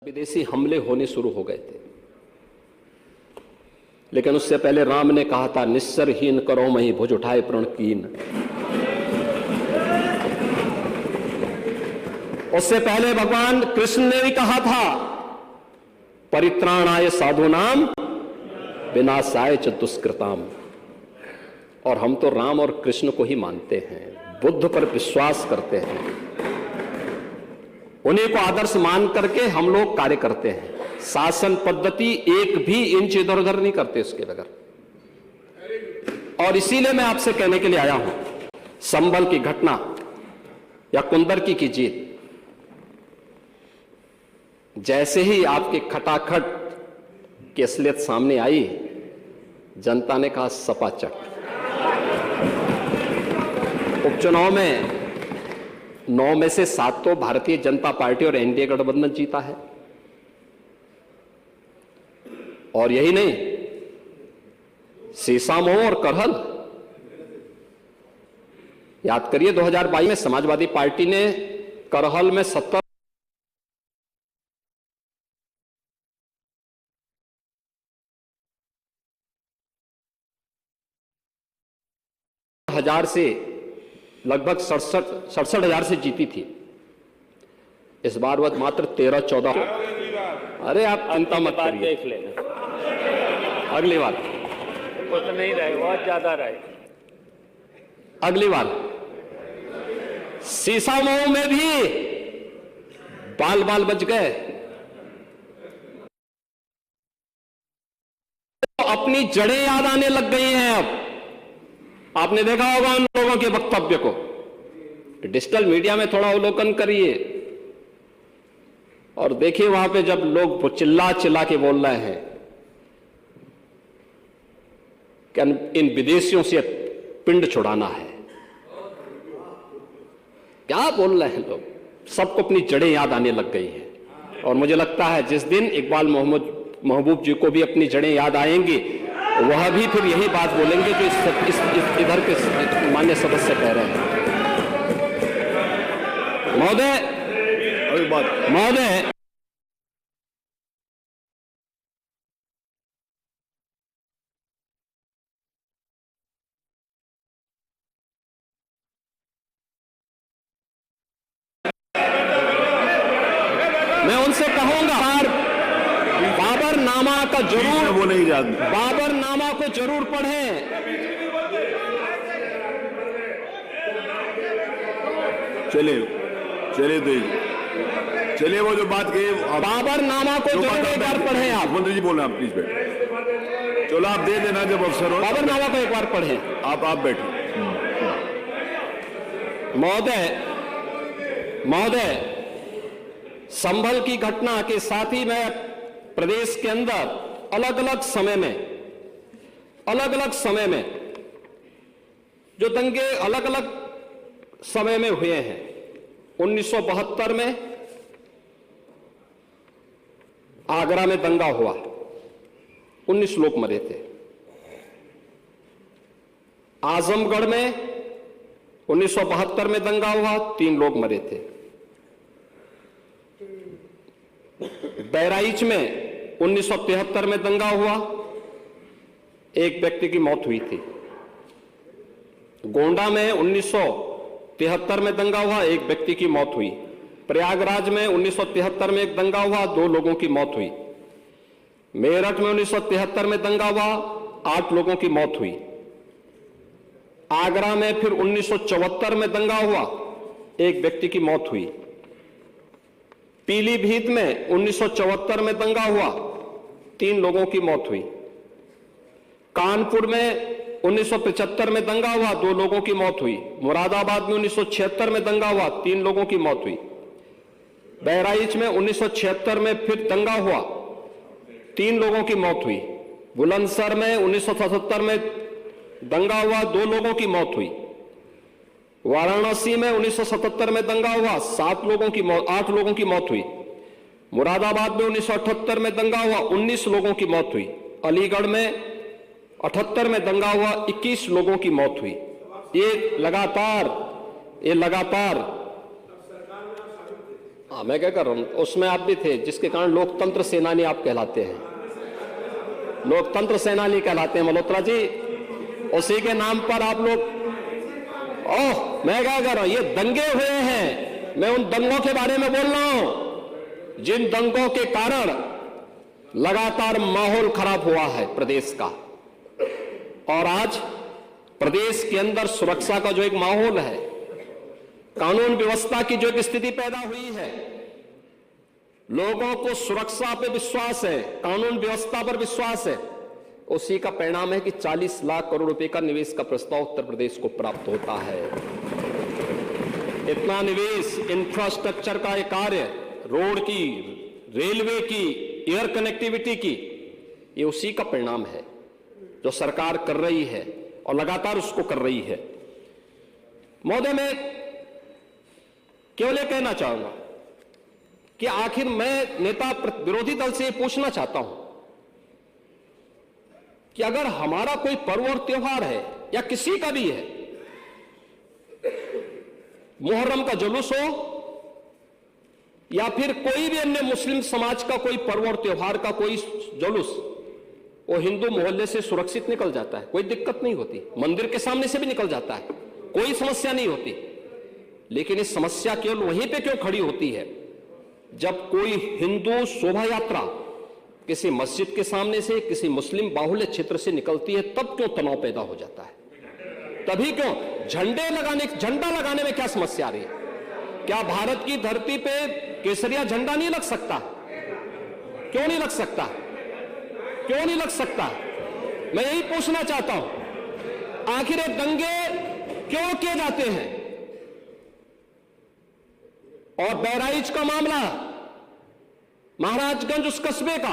विदेशी हमले होने शुरू हो गए थे, लेकिन उससे पहले राम ने कहा था निस्सरहीन करो मही भुज उठाए प्रण कीन। उससे पहले भगवान कृष्ण ने भी कहा था परित्राणाय साधूनाम विनाशाय च दुष्कृताम। और हम तो राम और कृष्ण को ही मानते हैं, बुद्ध पर विश्वास करते हैं, उन्हीं को आदर्श मान करके हम लोग कार्य करते हैं। शासन पद्धति एक भी इंच इधर उधर नहीं करते उसके बगैर। और इसीलिए मैं आपसे कहने के लिए आया हूं, संभल की घटना या कुंदरकी की जीत, जैसे ही आपके खटाखट की असलियत सामने आई, जनता ने कहा सपाचक। उपचुनाव में 9 में से 7 तो भारतीय जनता पार्टी और एनडीए गठबंधन जीता है। और यही नहीं, सीसामऊ और करहल, याद करिए 2022 में समाजवादी पार्टी ने करहल में 70,000 से लगभग 67,000 से जीती थी। इस बार वह मात्र 13-14। अरे आप चिंता मत करिए, देख लेना अगली बार कुछ नहीं रहे, बहुत ज्यादा रहे। अगली बार सीसामऊ में भी बाल बाल बच गए। तो अपनी जड़ें याद आने लग गई हैं। अब आपने देखा होगा उन लोगों के वक्तव्य को, डिजिटल मीडिया में थोड़ा अवलोकन करिए और देखिए वहां पे जब लोग चिल्ला चिल्ला के बोल रहे हैं कि इन विदेशियों से पिंड छुड़ाना है, क्या बोल रहे हैं लोग। सबको अपनी जड़ें याद आने लग गई हैं। और मुझे लगता है जिस दिन इकबाल महबूब जी को भी अपनी जड़ें याद आएंगी, वह भी फिर यही बात बोलेंगे जो इधर के मान्य सदस्य कह रहे हैं। महोदय, मैं उनसे कहूंगा बाबरनामा का जरूर, वो नहीं जानते, बाबरनामा को जरूर पढ़ें। चलिए वो जो बात कही, बाबरनामा को जरूर एक बार पढ़ें। आप मंत्री जी बोल रहे हैं, आप प्लीज बैठे। चलो आप दे देना जब अवसर हो। बाबरनामा को एक बार पढ़ें। आप बैठे। महोदय, संभल की घटना के साथ ही मैं प्रदेश के अंदर अलग अलग समय में जो दंगे अलग अलग समय में हुए हैं। 1972 में आगरा में दंगा हुआ, 19 लोग मरे थे। आजमगढ़ में 1972 में दंगा हुआ, 3 लोग मरे थे। बहराइच में 1973 में दंगा हुआ, 1 व्यक्ति की मौत हुई थी। गोंडा में 1973 में दंगा हुआ, 1 व्यक्ति की मौत हुई। प्रयागराज में 1973 में एक दंगा हुआ, 2 लोगों की मौत हुई। मेरठ में 1973 में दंगा हुआ, 8 लोगों की मौत हुई। आगरा में फिर 1974 में दंगा हुआ, 1 व्यक्ति की मौत हुई। पीलीभीत में 1974 में दंगा हुआ, 3 लोगों की मौत हुई। कानपुर में 1975 में दंगा हुआ, 2 लोगों की मौत हुई। मुरादाबाद में 1976 में दंगा हुआ, 3 लोगों की मौत हुई। बहराइच में 1976 में फिर दंगा हुआ, 3 लोगों की मौत हुई। बुलंदशहर में 1977 में दंगा हुआ, 2 लोगों की मौत हुई। वाराणसी में 1977 में दंगा हुआ, 8 लोगों की मौत हुई। मुरादाबाद में 1978 में दंगा हुआ, 19 लोगों की मौत हुई। अलीगढ़ में 78 में दंगा हुआ, 21 लोगों की मौत हुई। ये लगातार हाँ, मैं क्या कर रहा हूं, उसमें आप भी थे, जिसके कारण लोकतंत्र सेनानी आप कहलाते हैं, लोकतंत्र सेनानी कहलाते हैं मल्होत्रा जी। उसी के नाम पर आप लोग, ओह मैं क्या कर रहा हूं, ये दंगे हुए हैं, मैं उन दंगों के बारे में बोल रहा हूं जिन दंगों के कारण लगातार माहौल खराब हुआ है प्रदेश का। और आज प्रदेश के अंदर सुरक्षा का जो एक माहौल है, कानून व्यवस्था की जो एक स्थिति पैदा हुई है, लोगों को सुरक्षा पे विश्वास है, कानून व्यवस्था पर विश्वास है, उसी का परिणाम है कि 40 लाख करोड़ रुपए का निवेश का प्रस्ताव उत्तर प्रदेश को प्राप्त होता है। इतना निवेश, इंफ्रास्ट्रक्चर का एक कार्य, रोड की, रेलवे की, एयर कनेक्टिविटी की, ये उसी का परिणाम है जो सरकार कर रही है और लगातार उसको कर रही है। महोदय, मैं केवल ये कहना चाहूंगा कि आखिर मैं नेता विरोधी दल से ये पूछना चाहता हूं कि अगर हमारा कोई पर्व और त्योहार है या किसी का भी है, मुहर्रम का जुलूस हो या फिर कोई भी अन्य मुस्लिम समाज का कोई पर्व और त्योहार का कोई जुलूस, वो हिंदू मोहल्ले से सुरक्षित निकल जाता है, कोई दिक्कत नहीं होती, मंदिर के सामने से भी निकल जाता है, कोई समस्या नहीं होती। लेकिन इस समस्या केवल वहीं पे क्यों खड़ी होती है जब कोई हिंदू शोभा यात्रा किसी मस्जिद के सामने से, किसी मुस्लिम बाहुल्य क्षेत्र से निकलती है, तब क्यों तनाव पैदा हो जाता है? तभी क्यों झंडा लगाने में क्या समस्या आ रही है? क्या भारत की धरती पे केसरिया झंडा नहीं लग सकता? क्यों नहीं लग सकता? क्यों नहीं लग सकता? मैं यही पूछना चाहता हूं, आखिर ये दंगे क्यों किए जाते हैं? और बहराइच का मामला, महाराजगंज उस कस्बे का,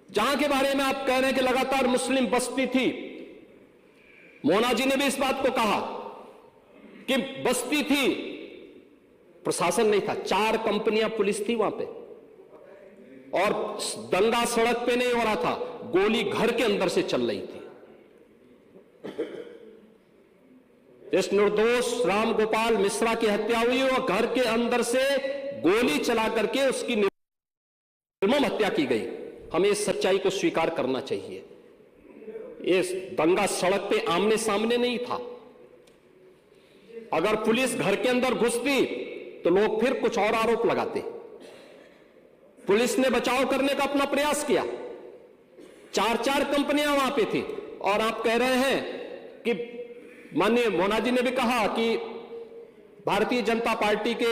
जहां के बारे में आप कह रहे हैं कि लगातार मुस्लिम बस्ती थी, मोना जी ने भी इस बात को कहा कि बस्ती थी, प्रशासन नहीं था, 4 कंपनियां पुलिस थी वहां पे, और दंगा सड़क पे नहीं हो रहा था, गोली घर के अंदर से चल रही थी। इस निर्दोष राम गोपाल मिश्रा की हत्या हुई और घर के अंदर से गोली चला करके उसकी निर्मम हत्या की गई। हमें इस सच्चाई को स्वीकार करना चाहिए। ये दंगा सड़क पे आमने सामने नहीं था। अगर पुलिस घर के अंदर घुसती तो लोग फिर कुछ और आरोप लगाते। पुलिस ने बचाव करने का अपना प्रयास किया, 4 कंपनियां वहां पे थी, और आप कह रहे हैं कि माननीय मोना जी ने भी कहा कि भारतीय जनता पार्टी के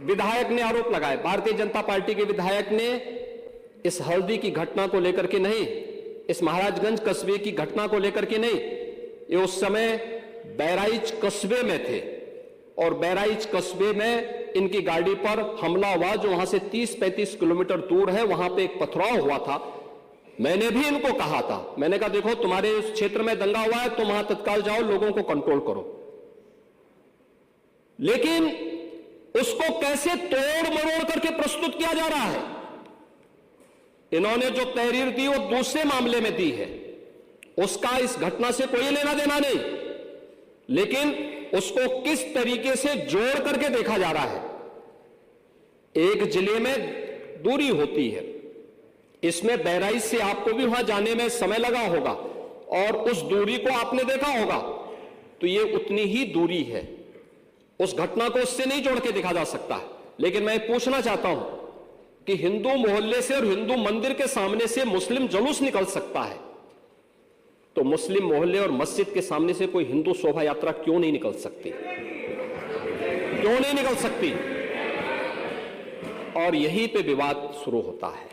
विधायक ने आरोप लगाए। भारतीय जनता पार्टी के विधायक ने इस हल्दी की घटना को लेकर के नहीं, इस महाराजगंज कस्बे की घटना को लेकर के नहीं, ये उस समय बहराइच कस्बे में थे, और बहराइच कस्बे में इनकी गाड़ी पर हमला हुआ, जो वहां से 30-35 किलोमीटर दूर है। वहां पे एक पथराव हुआ था। मैंने भी इनको कहा था, मैंने कहा देखो तुम्हारे उस क्षेत्र में दंगा हुआ है, तुम वहां तत्काल जाओ, लोगों को कंट्रोल करो। लेकिन उसको कैसे तोड़ मरोड़ करके प्रस्तुत किया जा रहा है? इन्होंने जो तहरीर दी वो दूसरे मामले में दी है, उसका इस घटना से कोई लेना देना नहीं, लेकिन उसको किस तरीके से जोड़ करके देखा जा रहा है। एक जिले में दूरी होती है, इसमें बहराइच से आपको भी वहां जाने में समय लगा होगा, और उस दूरी को आपने देखा होगा, तो ये उतनी ही दूरी है। उस घटना को उससे नहीं जोड़ के देखा जा सकता। लेकिन मैं पूछना चाहता हूं कि हिंदू मोहल्ले से और हिंदू मंदिर के सामने से मुस्लिम जुलूस निकल सकता है, तो मुस्लिम मोहल्ले और मस्जिद के सामने से कोई हिंदू शोभा यात्रा क्यों नहीं निकल सकती? क्यों नहीं निकल सकती? और यहीं पे विवाद शुरू होता है।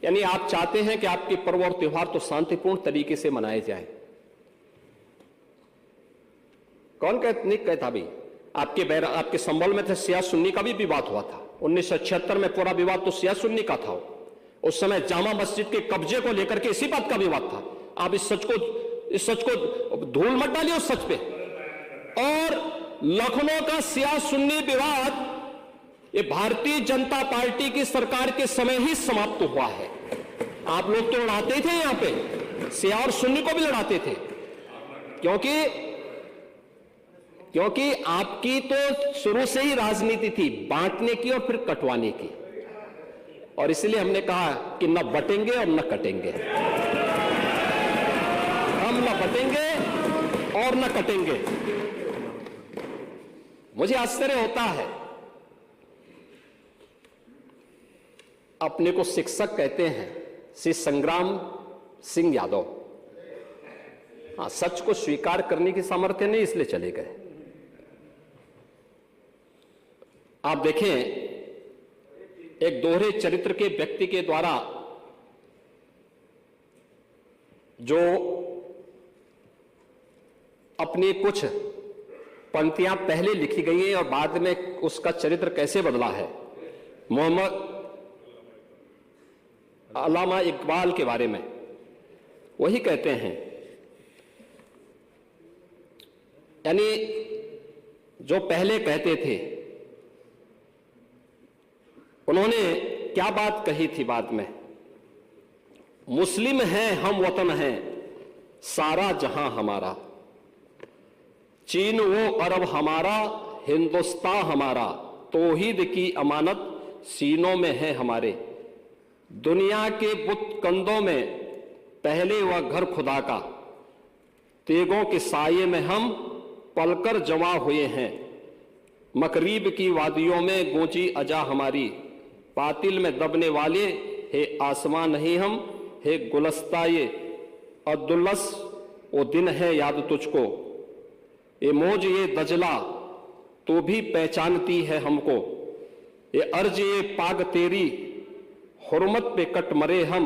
यानी आप चाहते हैं कि आपके पर्व और त्योहार तो शांतिपूर्ण तरीके से मनाए जाएं। कौन नहीं कहता भाई? आपके संबल में थे सिया सुन्नी का भी विवाद हुआ था 1976 में। पूरा विवाद तो सिया सुन्नी का था। उस समय जामा मस्जिद के कब्जे को लेकर के इसी बात का विवाद था। आप इस सच को धूल मत डालिए उस सच पे। और लखनऊ का सिया सुन्नी विवाद ये भारतीय जनता पार्टी की सरकार के समय ही समाप्त हुआ है। आप लोग तो लड़ाते थे, यहां पे सिया और सुन्नी को भी लड़ाते थे, क्योंकि क्योंकि आपकी तो शुरू से ही राजनीति थी बांटने की और फिर कटवाने की, और इसलिए हमने कहा कि न बटेंगे और न कटेंगे। हम न बटेंगे और न कटेंगे। मुझे आश्चर्य होता है, अपने को शिक्षक कहते हैं श्री संग्राम सिंह यादव। हाँ, सच को स्वीकार करने की सामर्थ्य नहीं, इसलिए चले गए। आप देखें, एक दोहरे चरित्र के व्यक्ति के द्वारा जो अपनी कुछ पंक्तियां पहले लिखी गई हैं और बाद में उसका चरित्र कैसे बदला है, मोहम्मद अल्लामा इकबाल के बारे में वही कहते हैं। यानी जो पहले कहते थे, उन्होंने क्या बात कही थी बाद में, मुस्लिम हैं हम वतन हैं सारा जहां हमारा, चीन वो अरब हमारा हिंदुस्तान हमारा, तौहीद की अमानत सीनों में है हमारे, दुनिया के बुत कंदों में पहले वह घर खुदा का, तेगों के साये में हम पलकर जमा हुए हैं, मकरीब की वादियों में गूंजी अजा हमारी, पातिल में दबने वाले हे आसमां नहीं हम, हे गुलस्ता ये अब्दुल्लस वो दिन है याद तुझको, ये मौज ये दजला तो भी पहचानती है हमको, ये अर्ज ये पाग तेरी हुर्मत पे कट मरे हम,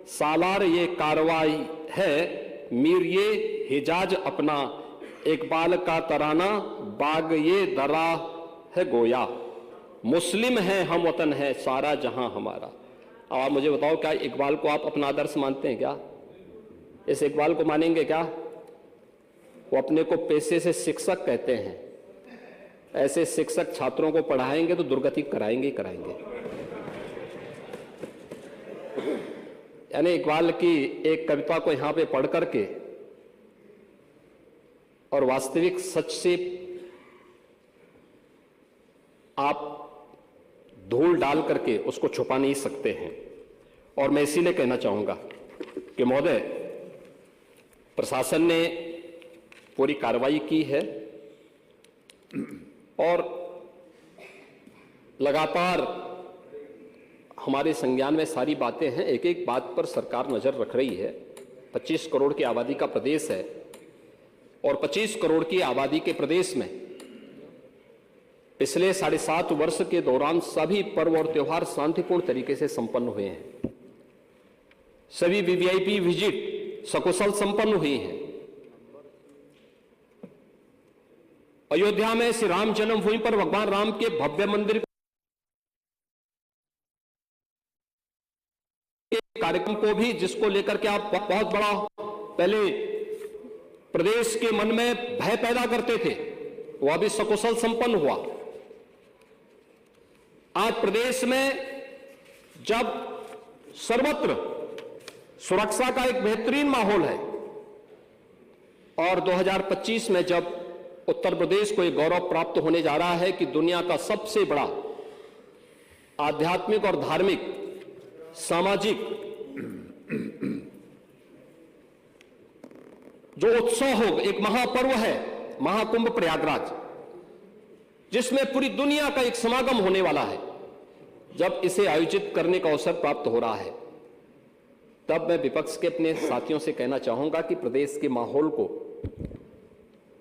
सालार ये कार्रवाई है मीर ये हिजाज अपना, इकबाल का तराना बाग ये दरा है गोया, मुस्लिम है हम वतन है सारा जहां हमारा। अब आप मुझे बताओ, क्या इकबाल को आप अपना आदर्श मानते हैं? क्या इस इकबाल को मानेंगे? क्या वो अपने को पेशे से शिक्षक कहते हैं? ऐसे शिक्षक छात्रों को पढ़ाएंगे तो दुर्गति कराएंगे ही कराएंगे। यानी इकबाल की एक कविता को यहां पे पढ़ करके और वास्तविक सच से आप धूल डाल करके उसको छुपा नहीं सकते हैं। और मैं इसीलिए कहना चाहूंगा कि महोदय, प्रशासन ने पूरी कार्रवाई की है और लगातार हमारे संज्ञान में सारी बातें हैं। एक एक बात पर सरकार नजर रख रही है। 25 करोड़ की आबादी का प्रदेश है और 25 करोड़ की आबादी के प्रदेश में पिछले 7.5 वर्ष के दौरान सभी पर्व और त्योहार शांतिपूर्ण तरीके से संपन्न हुए हैं। सभी वीवीआईपी विजिट सकुशल संपन्न हुई हैं। अयोध्या में श्री राम जन्मभूमि पर भगवान राम के भव्य मंदिर के कार्यक्रम को भी, जिसको लेकर के आप बहुत बड़ा पहले प्रदेश के मन में भय पैदा करते थे, वह भी सकुशल संपन्न हुआ। आज प्रदेश में जब सर्वत्र सुरक्षा का एक बेहतरीन माहौल है और 2025 में जब उत्तर प्रदेश को एक गौरव प्राप्त होने जा रहा है कि दुनिया का सबसे बड़ा आध्यात्मिक और धार्मिक सामाजिक जो उत्सव हो, एक महापर्व है महाकुंभ प्रयागराज, जिसमें पूरी दुनिया का एक समागम होने वाला है, जब इसे आयोजित करने का अवसर प्राप्त हो रहा है, तब मैं विपक्ष के अपने साथियों से कहना चाहूंगा कि प्रदेश के माहौल को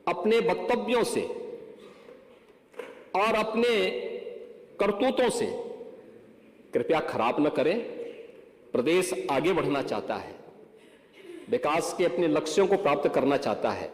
अपने वक्तव्यों से और अपने करतूतों से कृपया खराब न करें। प्रदेश आगे बढ़ना चाहता है, विकास के अपने लक्ष्यों को प्राप्त करना चाहता है।